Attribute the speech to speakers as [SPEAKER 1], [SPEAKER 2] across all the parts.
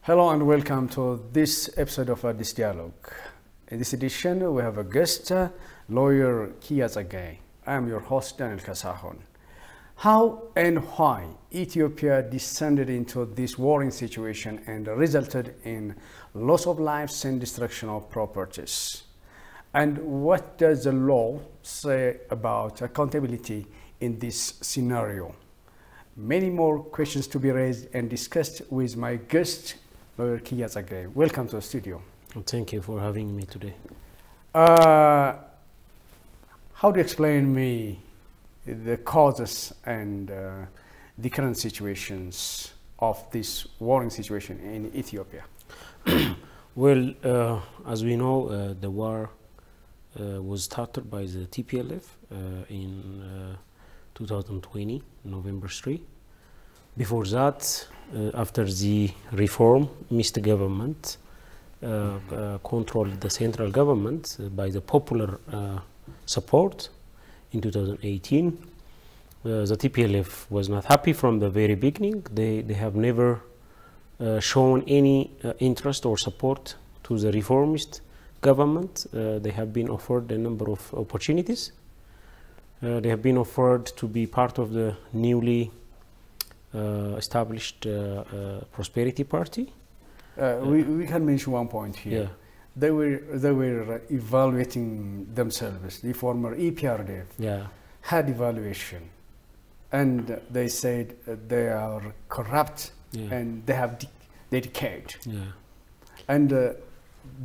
[SPEAKER 1] Hello and welcome to this episode of Addis Dialogue. In this edition, we have a guest, lawyer Kiya Tsegaye. I am your host, Daniel Kasahon. How and why Ethiopia descended into this warring situation and resulted in loss of lives and destruction of properties? And what does the law say about accountability in this scenario? Many more questions to be raised and discussed with my guest, lawyer Kiya Tsegaye. Welcome to the studio.
[SPEAKER 2] Thank you for having me today.
[SPEAKER 1] How do you explain me the causes and the current situations of this warring situation in Ethiopia?
[SPEAKER 2] Well, as we know, the war was started by the TPLF in 2020, November 3. Before that, after the reform, Mr. Government controlled the central government by the popular support in 2018. The TPLF was not happy from the very beginning. They have never shown any interest or support to the reformist government. They have been offered a number of opportunities. They have been offered to be part of the newly established Prosperity Party.
[SPEAKER 1] We can mention one point here.
[SPEAKER 2] Yeah.
[SPEAKER 1] They were evaluating themselves. The former EPRDF had evaluation, and they said they are corrupt and they decayed. And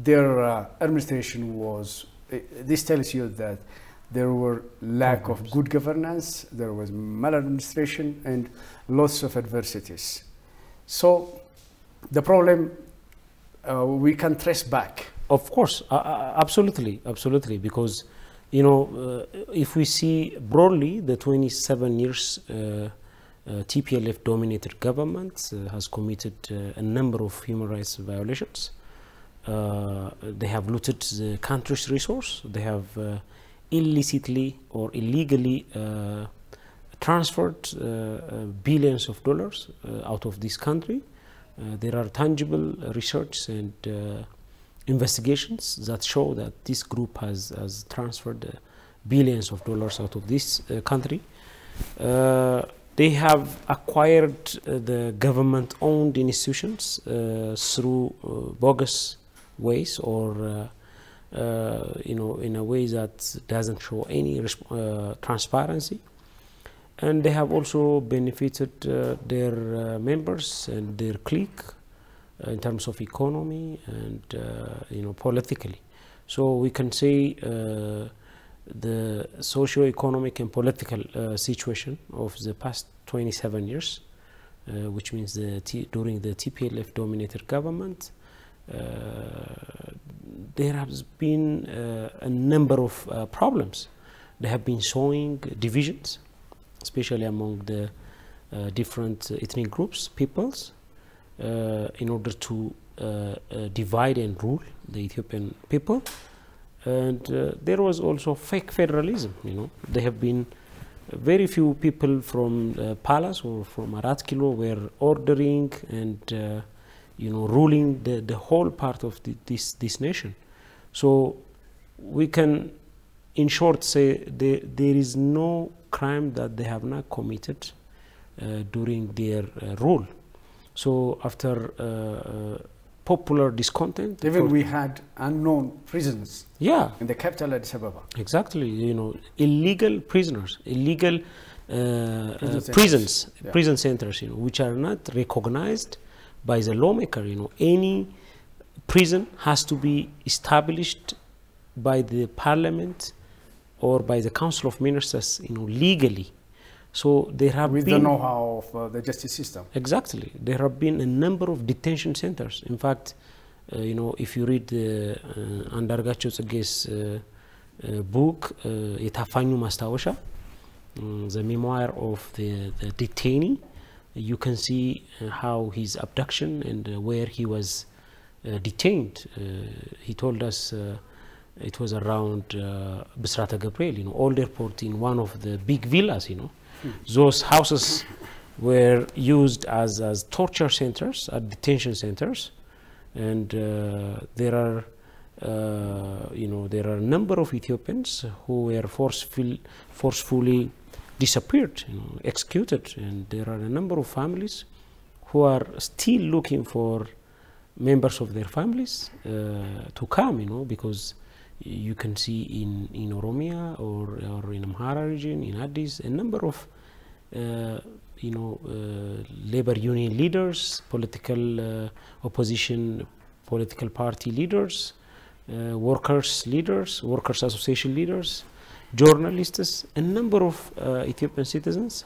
[SPEAKER 1] their administration was. This tells you that there were lack of good governance, there was maladministration, and lots of adversities. So the problem we can trace back.
[SPEAKER 2] Of course, absolutely, because you know, if we see broadly, the 27 years TPLF dominated government has committed a number of human rights violations. They have looted the country's resource. They have illicitly or illegally transferred billions of dollars out of this country. There are tangible research and investigations that show that this group has transferred billions of dollars out of this country. They have acquired the government-owned institutions through bogus ways or you know, in a way that doesn't show any transparency. And they have also benefited their members and their clique in terms of economy and you know, politically. So we can say the socio-economic and political situation of the past 27 years, which means during the TPLF dominated government, there has been a number of problems. They have been showing divisions, especially among the different ethnic groups, peoples, in order to divide and rule the Ethiopian people. And there was also fake federalism. You know, there have been very few people from palace or from Arat Kilo were ordering and you know, ruling the whole part of this nation. So we can, in short, say there is no crime that they have not committed during their rule. So after popular discontent,
[SPEAKER 1] even we had unknown prisons.
[SPEAKER 2] Yeah,
[SPEAKER 1] in the capital Addis Ababa.
[SPEAKER 2] Exactly, you know, illegal prisoners, illegal prison centers, you know, which are not recognized by the lawmaker. You know, any prison has to be established by the parliament or by the council of ministers, you know, legally. So there have
[SPEAKER 1] with the know-how of the justice system. Exactly,
[SPEAKER 2] there have been a number of detention centers. In fact, you know, if you read Andargacho Tsegaye's book, Etafanyu Mastawasha, the memoir of the detainee, you can see how his abduction and where he was detained. He told us it was around Bisrata Gabriel, you know, old airport, in one of the big villas, you know. Those houses were used as torture centers, as detention centers, and there are there are a number of Ethiopians who were forcefully disappeared, executed, and there are a number of families who are still looking for members of their families to come, because you can see in Oromia or in Amhara region, in Addis, a number of labor union leaders, political opposition, political party leaders, workers leaders, workers association leaders, journalists. A number of Ethiopian citizens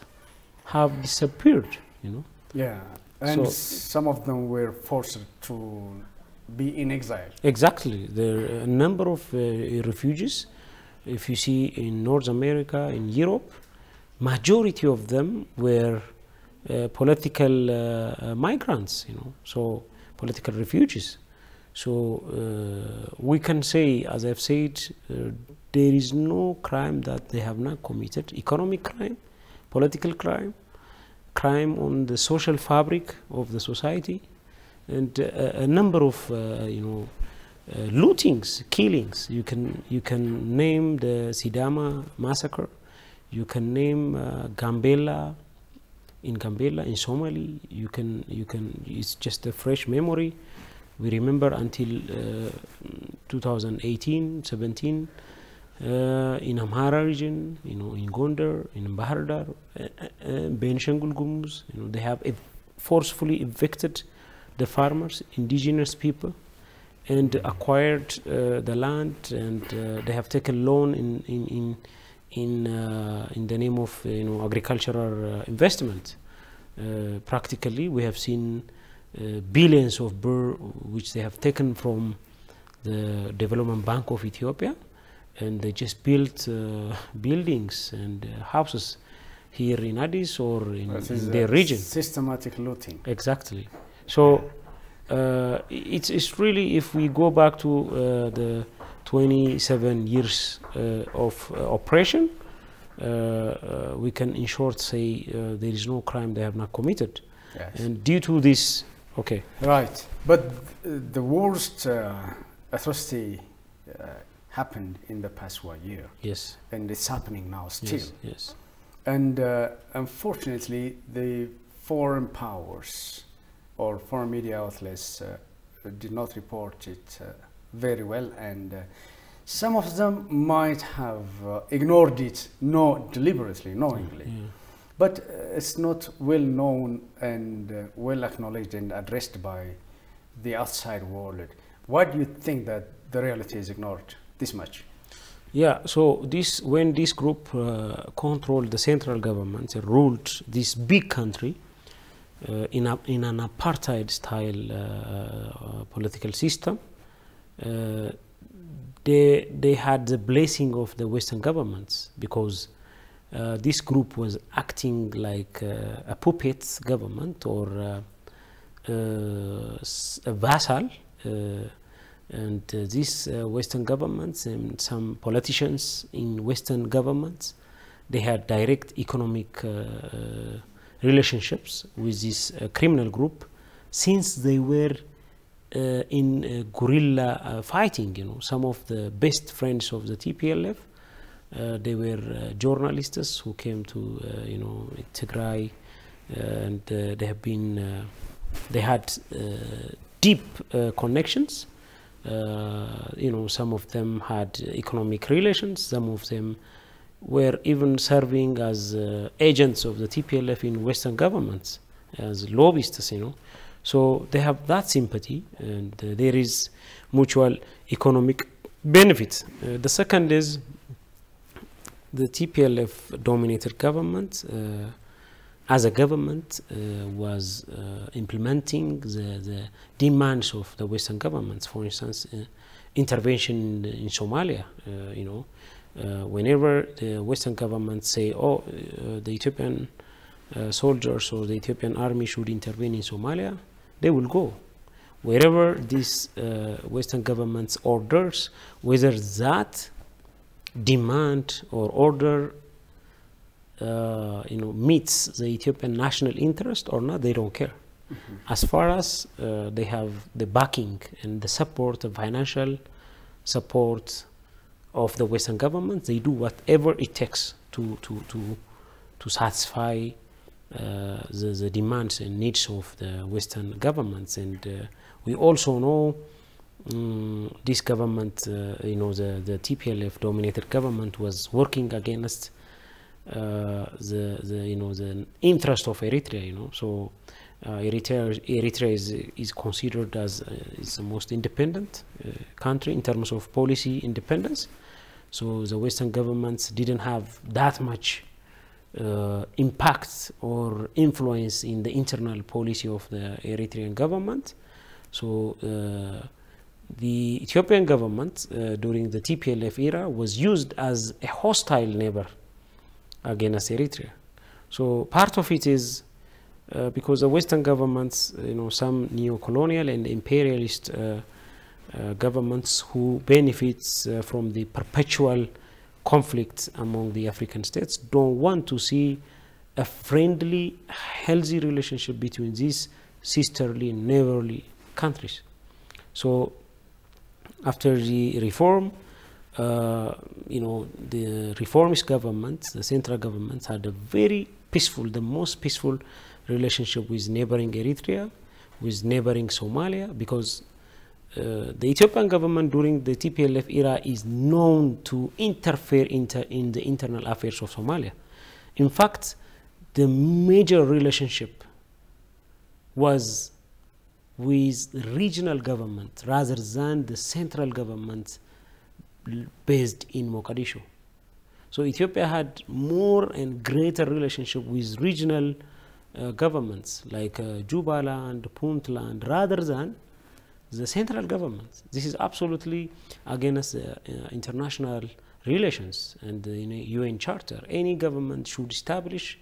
[SPEAKER 2] have disappeared.
[SPEAKER 1] Yeah, and so some of them were forced to be in exile. Exactly.
[SPEAKER 2] There are a number of refugees. If you see in North America, in Europe, majority of them were political migrants, so political refugees. So we can say, as I've said, there is no crime that they have not committed: economic crime, political crime, crime on the social fabric of the society, and a number of lootings, killings. You can name the Sidama massacre. You can name Gambela in Somali. You can. It's just a fresh memory. We remember until 2018, 17, in Amhara region, in Gondar, in Bahardar, Benishangul Gumuz, they have forcefully evicted the farmers, indigenous people, and acquired the land, and they have taken loan in the name of agricultural investment. Practically, we have seen billions of birr which they have taken from the Development Bank of Ethiopia, and they just built buildings and houses here in Addis or in their region.
[SPEAKER 1] Systematic looting.
[SPEAKER 2] Exactly. So it's really, if we go back to the 27 years of oppression, we can in short say there is no crime they have not committed.
[SPEAKER 1] Yes.
[SPEAKER 2] And due to this, okay.
[SPEAKER 1] Right. But the worst atrocity happened in the past 1 year.
[SPEAKER 2] Yes.
[SPEAKER 1] And it's happening now still.
[SPEAKER 2] Yes. Yes.
[SPEAKER 1] And unfortunately, the foreign powers or foreign media outlets did not report it very well, and some of them might have ignored it, deliberately, knowingly. Yeah. But it's not well known and well acknowledged and addressed by the outside world. Why do you think that the reality is ignored this much?
[SPEAKER 2] Yeah, so when this group controlled the central government, ruled this big country in an apartheid style political system, they had the blessing of the Western governments, because this group was acting like a puppet government or a vassal, and these Western governments and some politicians in Western governments, they had direct economic relationships with this criminal group, since they were in guerrilla fighting. Some of the best friends of the TPLF, they were journalists who came to Tigray, and they have been they had deep connections. Some of them had economic relations. Some of them were even serving as agents of the TPLF in Western governments as lobbyists. So they have that sympathy, and there is mutual economic benefit. The second is the TPLF dominated government as a government was implementing the demands of the Western governments. For instance, intervention in Somalia. Whenever the Western governments say, "Oh, the Ethiopian soldiers or the Ethiopian army should intervene in Somalia," they will go. Wherever these Western governments orders, whether that demand or order meets the Ethiopian national interest or not, they don't care. As far as they have the backing and the support, the financial support of the Western government, they do whatever it takes to satisfy the demands and needs of the Western governments. And we also know this government, the TPLF dominated government was working against the interest of Eritrea. So Eritrea is considered as is the most independent country in terms of policy independence. So the Western governments didn't have that much impact or influence in the internal policy of the Eritrean government. So the Ethiopian government during the TPLF era was used as a hostile neighbor against Eritrea. So part of it is because the Western governments, some neo-colonial and imperialist governments who benefits from the perpetual conflict among the African states don't want to see a friendly, healthy relationship between these sisterly and neighborly countries. So after the reform, the reformist government, the central government, had a very peaceful, the most peaceful relationship with neighboring Eritrea, with neighboring Somalia, because the Ethiopian government during the TPLF era is known to interfere in the internal affairs of Somalia. In fact, the major relationship was with the regional government rather than the central government based in Mogadishu. So Ethiopia had more and greater relationship with regional governments like Jubaland, Puntland, rather than the central government. This is absolutely against international relations and the UN Charter. Any government should establish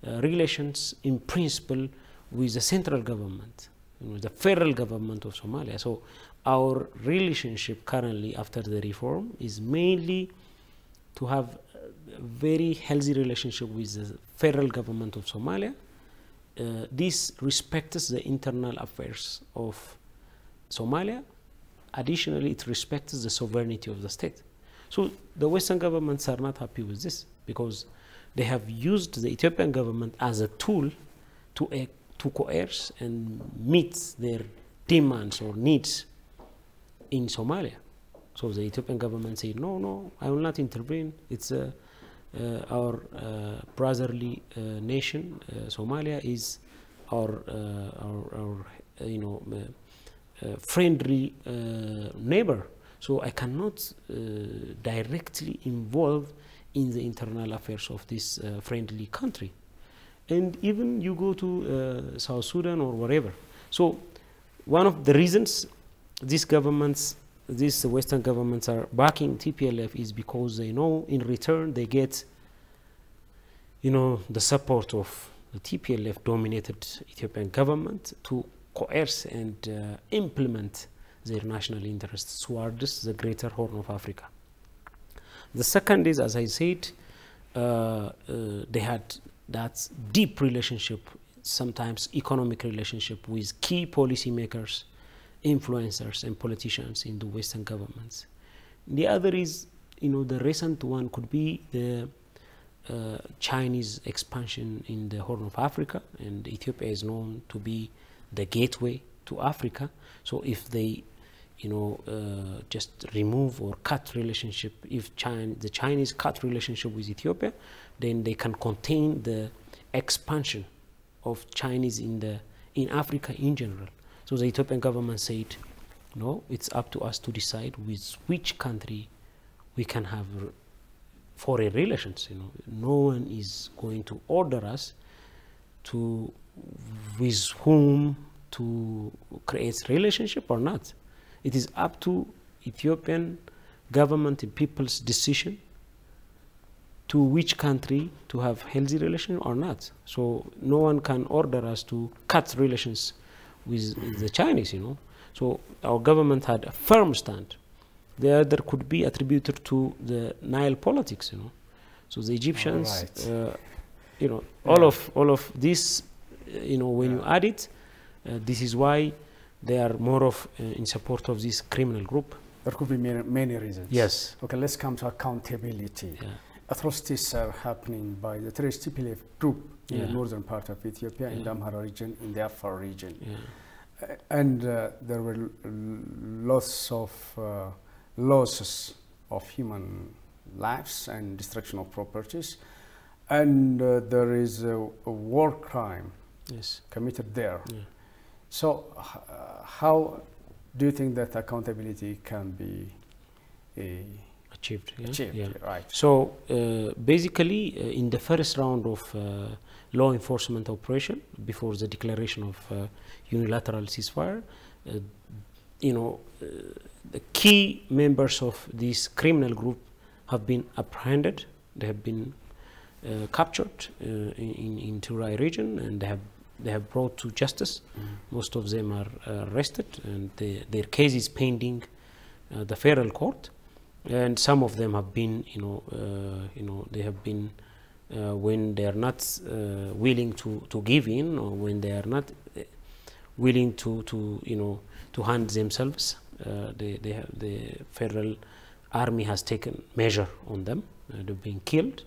[SPEAKER 2] relations in principle with the central government, the federal government of Somalia. So our relationship currently after the reform is mainly to have a very healthy relationship with the federal government of Somalia. This respects the internal affairs of Somalia. Additionally, it respects the sovereignty of the state. So the Western governments are not happy with this because they have used the Ethiopian government as a tool to coerce and meet their demands or needs in Somalia. So the Ethiopian government said, no, I will not intervene. It's our brotherly nation. Somalia is our friendly neighbor. So I cannot directly involve in the internal affairs of this friendly country. And even you go to South Sudan or wherever. So one of the reasons these governments, these Western governments are backing TPLF is because they know in return they get, the support of the TPLF dominated Ethiopian government to coerce and implement their national interests towards the greater Horn of Africa. The second is, as I said, they had that deep relationship, sometimes economic relationship with key policymakers, influencers and politicians in the Western governments. The other is, the recent one could be the Chinese expansion in the Horn of Africa, and Ethiopia is known to be the gateway to Africa. So if they, just remove or cut relationship, if the Chinese cut relationship with Ethiopia, then they can contain the expansion of Chinese in Africa in general. So the Ethiopian government said, no, it's up to us to decide with which country we can have foreign relations. No one is going to order us to with whom to create relationship or not. It is up to Ethiopian government and people's decision to which country to have healthy relations or not. So no one can order us to cut relations with the Chinese, So our government had a firm stand. The other could be attributed to the Nile politics, So the Egyptians all of this, when you add it, this is why they are more of in support of this criminal group.
[SPEAKER 1] There could be many reasons.
[SPEAKER 2] Yes.
[SPEAKER 1] Okay, let's come to accountability.
[SPEAKER 2] Yeah.
[SPEAKER 1] Atrocities are happening by the terrorist TPLF group in the northern part of Ethiopia, in the Amhara region, in the Afar region.
[SPEAKER 2] Yeah.
[SPEAKER 1] And there were lots of losses of human lives and destruction of properties. And there is a war crime committed there. Yeah. So how do you think that accountability can be
[SPEAKER 2] achieved?
[SPEAKER 1] Achieved,
[SPEAKER 2] yeah.
[SPEAKER 1] Right.
[SPEAKER 2] So basically, in the first round of law enforcement operation, before the declaration of unilateral ceasefire, the key members of this criminal group have been apprehended. They have been captured in Tigray region, and they have brought to justice. Most of them are arrested, and their case is pending the federal court. And some of them have been, they have been when they are not willing to give in, or when they are not willing to hand themselves. The federal army has taken measure on them. They've been killed,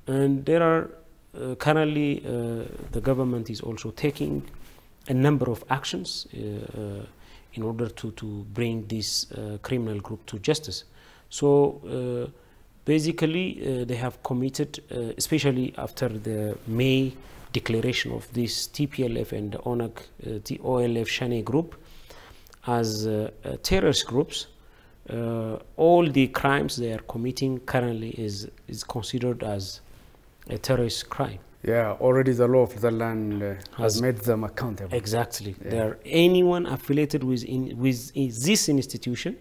[SPEAKER 2] and there are currently the government is also taking a number of actions in order to bring this criminal group to justice. So basically they have committed, especially after the May declaration of this TPLF and the OLF Shane group as terrorist groups, all the crimes they are committing currently is considered as a terrorist crime.
[SPEAKER 1] Yeah, already the law of the land has made them accountable.
[SPEAKER 2] Exactly. Yeah. There anyone affiliated with this institution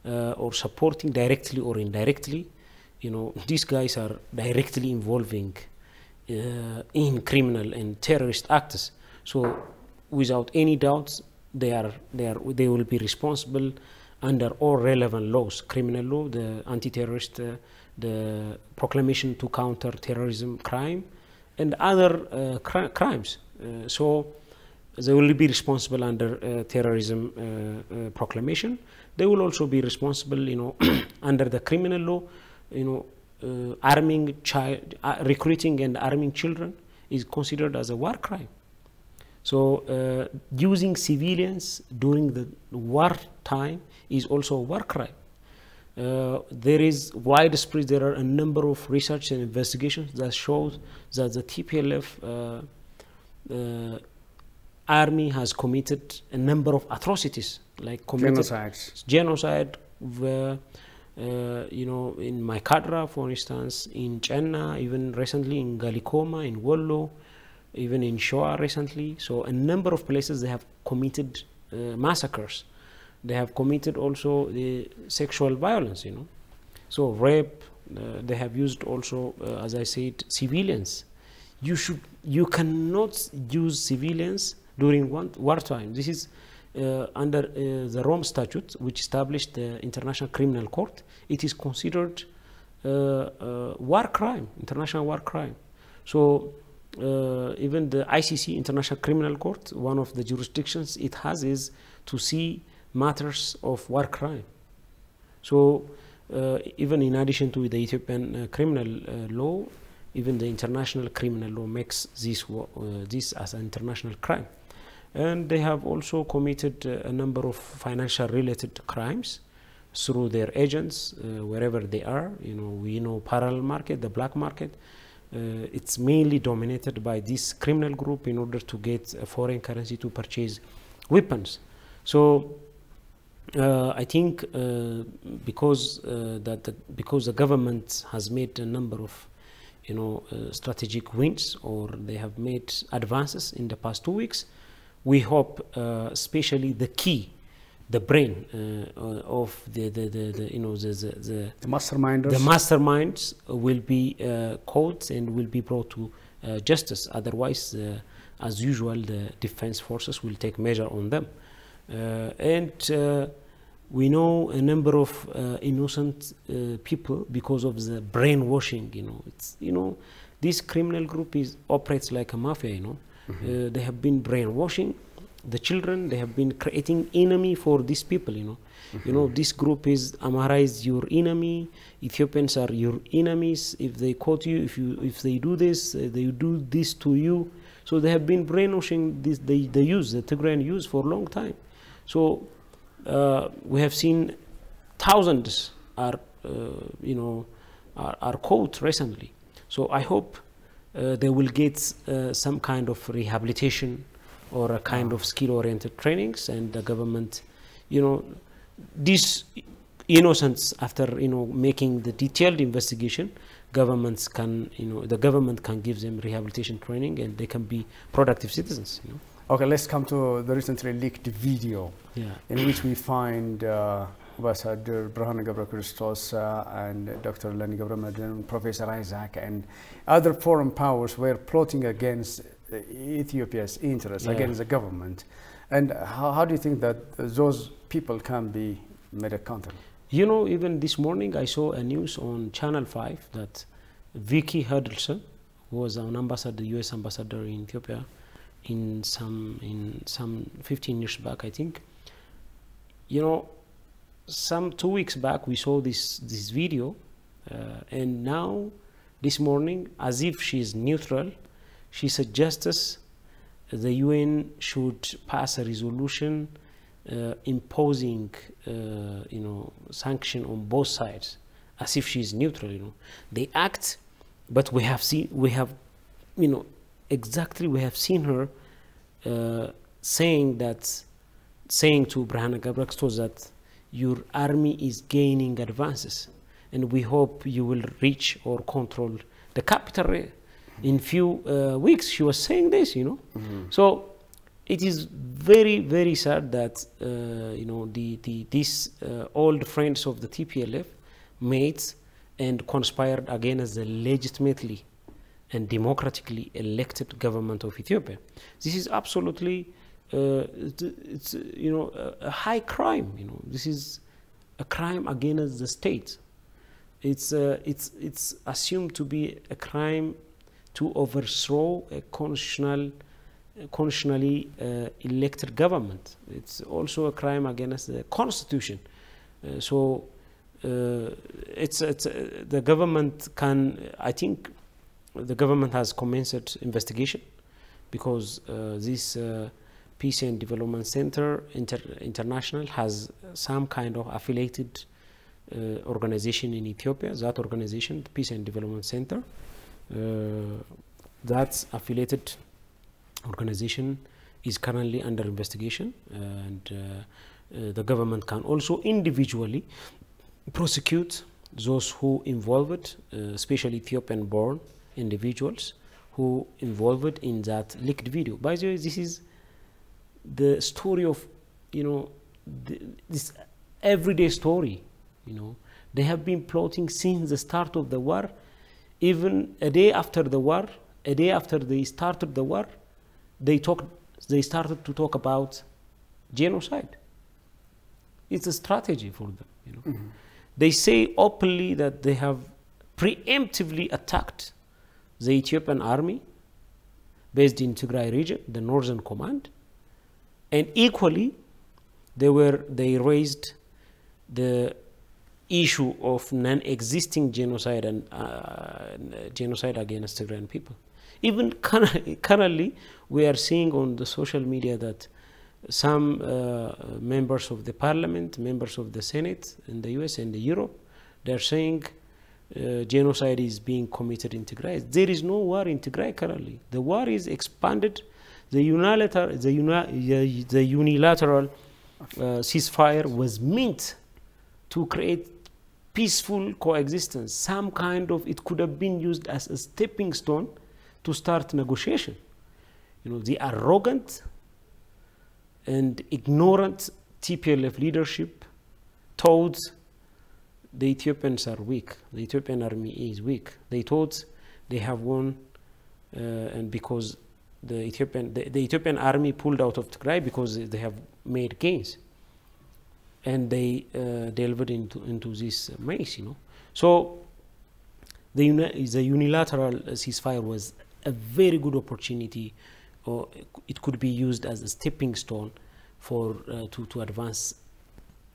[SPEAKER 2] or supporting directly or indirectly, these guys are directly involving in criminal and terrorist acts. So without any doubts, they will be responsible under all relevant laws: criminal law, the anti-terrorist, the proclamation to counter terrorism crime, and other crimes. So they will be responsible under terrorism proclamation. They will also be responsible, under the criminal law. Recruiting and arming children is considered as a war crime. So using civilians during the war time is also a war crime. There is widespread. There are a number of research and investigations that shows that the TPLF army has committed a number of atrocities, like genocide, where, in Maikadra, for instance, in Chenna, even recently in Galikoma, in Wollo, even in Shoa recently. So a number of places they have committed massacres. They have committed also the sexual violence, So rape, they have used also, as I said, civilians. You cannot use civilians during wartime. This is under the Rome Statute, which established the International Criminal Court. It is considered war crime, international war crime. So even the ICC, International Criminal Court, one of the jurisdictions it has is to see matters of war crime. So even in addition to the Ethiopian criminal law, even the international criminal law makes this as an international crime. And they have also committed a number of financial related crimes through their agents wherever they are. We know parallel market, the black market. It's mainly dominated by this criminal group in order to get a foreign currency to purchase weapons. So I think because the government has made a number of strategic wins, or they have made advances in the past 2 weeks, we hope especially the brain of the masterminds will be caught and will be brought to justice. Otherwise, as usual, the defense forces will take measure on them. And we know a number of innocent people because of the brainwashing. this criminal group operates like a mafia, you know. They have been brainwashing the children. They have been creating enemy for these people, you know. You know, this group is Amhara is your enemy. Ethiopians are your enemies. If they caught you, if they do this, they do this to you. So they have been brainwashing this. The Tigrayan youth for a long time. So we have seen thousands are caught recently. So I hope they will get some kind of rehabilitation or a kind of skill-oriented trainings, and the government, you know, these innocents, after making the detailed investigation, governments can, the government can give them rehabilitation training, and they can be productive citizens. You know.
[SPEAKER 1] Okay, let's come to the recently leaked video, in which we find Ambassador Birhanu ገብረክርስቶስ and Dr. Lani Gebremeድህን, Professor Isaac, and other foreign powers were plotting against Ethiopia's interests, against the government. And how do you think that those people can be made accountable?
[SPEAKER 2] You know, even this morning I saw a news on Channel 5 that Vicky Huddleston, who was an ambassador, U.S. ambassador in Ethiopia, in some 15 years back, I think. You know, some 2 weeks back we saw this video, and now this morning, as if she is neutral, she suggests the UN should pass a resolution imposing, sanction on both sides, as if she is neutral. You know, they act, but we have seen her saying to Birhanu ገብረክርስቶስ that your army is gaining advances, and we hope you will reach or control the capital in few weeks. She was saying this, you know. So it is very, very sad that these old friends of the TPLF made and conspired against the legitimately and democratically elected government of Ethiopia. This is absolutely a high crime. You know, this is a crime against the state. It's assumed to be a crime to overthrow a constitutionally elected government. It's also a crime against the constitution. The government can, I think, the government has commenced investigation, because this Peace and Development Center International has some kind of affiliated organization in Ethiopia. That organization, the Peace and Development Center, that affiliated organization is currently under investigation, and the government can also individually prosecute those who involved, especially Ethiopian-born individuals who involved in that leaked video. By the way, this is the story of, this everyday story. They have been plotting since the start of the war. Even a day after the war, a day after they started the war, they started to talk about genocide. It's a strategy for them. They say openly that they have preemptively attacked the Ethiopian army based in Tigray region, the Northern Command, and equally they raised the issue of non-existing genocide and genocide against Tigrayan people. Even currently, we are seeing on the social media that some members of the parliament, members of the Senate in the US and Europe, they're saying genocide is being committed in Tigray. There is no war in Tigray currently. The war is expanded. The unilateral ceasefire was meant to create peaceful coexistence. Some kind of, it could have been used as a stepping stone to start negotiation. The arrogant and ignorant TPLF leadership told the Ethiopians are weak. The Ethiopian army is weak. They thought they have won, and because the Ethiopian army pulled out of Tigray because they have made gains, and they delved into this maze. So the unilateral ceasefire was a very good opportunity, or it could be used as a stepping stone for to advance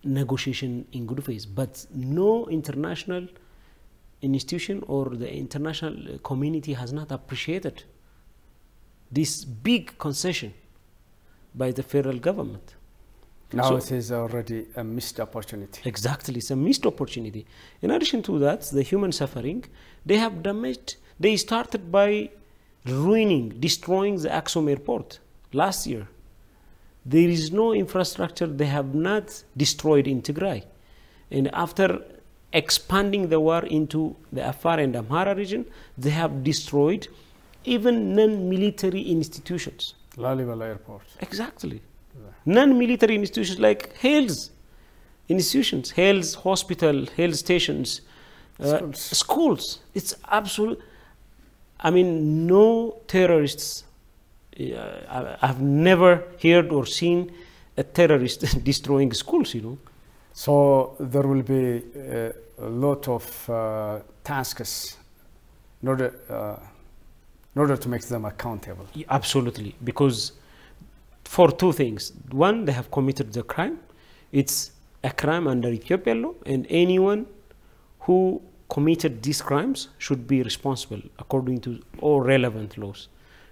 [SPEAKER 2] negotiation in good faith. But no international institution or the international community has not appreciated this big concession by the federal government.
[SPEAKER 1] Now
[SPEAKER 2] So-
[SPEAKER 1] it is already a missed opportunity.
[SPEAKER 2] Exactly, it's a missed opportunity. In addition to that, the human suffering, they have damaged, they started by ruining, destroying the Aksum airport last year. There is no infrastructure they have not destroyed in Tigray. And after expanding the war into the Afar and Amhara region, they have destroyed even non-military institutions.
[SPEAKER 1] Lalibela Airport.
[SPEAKER 2] Exactly. Non-military institutions like health institutions, health hospital, health stations, schools. It's absolute. I mean, no terrorists. I've never heard or seen a terrorist destroying schools. You know.
[SPEAKER 1] So there will be a lot of tasks in order to make them accountable.
[SPEAKER 2] Absolutely, because for two things. One, they have committed the crime. It's a crime under Ethiopian law, and anyone who committed these crimes should be responsible according to all relevant laws.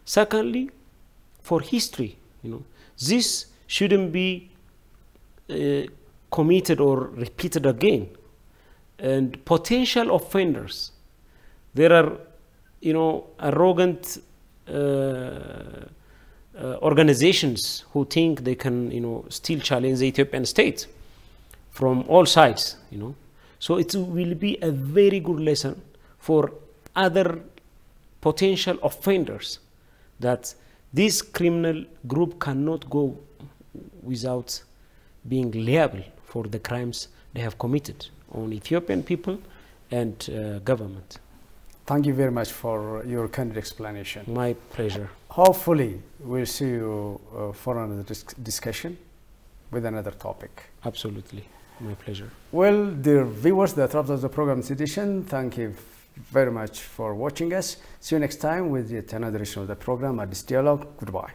[SPEAKER 2] Secondly, for history, you know, this shouldn't be committed or repeated again. And potential offenders, there are, you know, arrogant organizations who think they can, you know, still challenge the Ethiopian state from all sides, you know. So it will be a very good lesson for other potential offenders that this criminal group cannot go without being liable for the crimes they have committed on Ethiopian people and government.
[SPEAKER 1] Thank you very much for your candid explanation.
[SPEAKER 2] My pleasure.
[SPEAKER 1] Hopefully, we'll see you for another discussion with another topic.
[SPEAKER 2] Absolutely. My pleasure.
[SPEAKER 1] Well, dear viewers, that wraps up the program's edition. Thank you very much for watching us. See you next time with yet another edition of the program, Addis Dialogue. Goodbye.